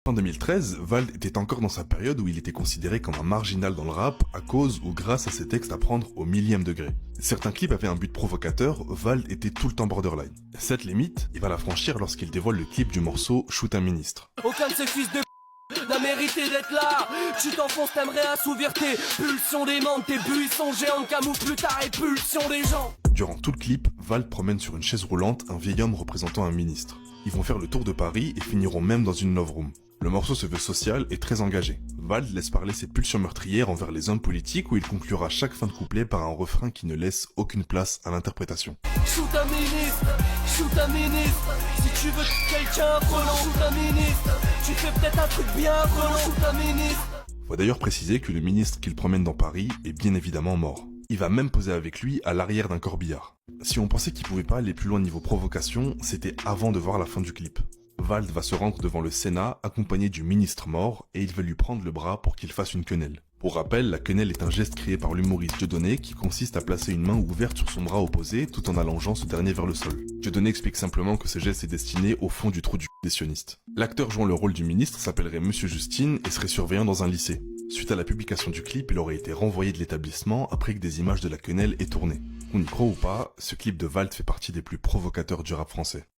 En 2013, Vald était encore dans sa période où il était considéré comme un marginal dans le rap à cause ou grâce à ses textes à prendre au millième degré. Certains clips avaient un but provocateur, Vald était tout le temps borderline. Cette limite, il va la franchir lorsqu'il dévoile le clip du morceau Shoot un ministre. Aucun de ces fils de n'a mérité d'être là. Tu t'enfonces, t'aimerais assouvir tes pulsions démentes. Tes buissons géants camouflent ta répulsion des gens. Durant tout le clip, Vald promène sur une chaise roulante un vieil homme représentant un ministre. Ils vont faire le tour de Paris et finiront même dans une love room. Le morceau se veut social et très engagé. Vald laisse parler ses pulsions meurtrières envers les hommes politiques où il conclura chaque fin de couplet par un refrain qui ne laisse aucune place à l'interprétation. Shoot un ministre, shoot un ministre. Si tu veux que quelqu'un relance, shoot un ministre. Tu fais peut-être un truc bien relance, shoot un ministre. Faut d'ailleurs préciser que le ministre qu'il promène dans Paris est bien évidemment mort. Il va même poser avec lui à l'arrière d'un corbillard. Si on pensait qu'il pouvait pas aller plus loin niveau provocation, c'était avant de voir la fin du clip. Vald va se rendre devant le Sénat accompagné du ministre mort et il va lui prendre le bras pour qu'il fasse une quenelle. Pour rappel, la quenelle est un geste créé par l'humoriste Dieudonné qui consiste à placer une main ouverte sur son bras opposé tout en allongeant ce dernier vers le sol. Dieudonné explique simplement que ce geste est destiné au fond du trou du des sionistes. L'acteur jouant le rôle du ministre s'appellerait Monsieur Justine et serait surveillant dans un lycée. Suite à la publication du clip, il aurait été renvoyé de l'établissement après que des images de la quenelle aient tourné. On y croit ou pas, ce clip de Vald fait partie des plus provocateurs du rap français.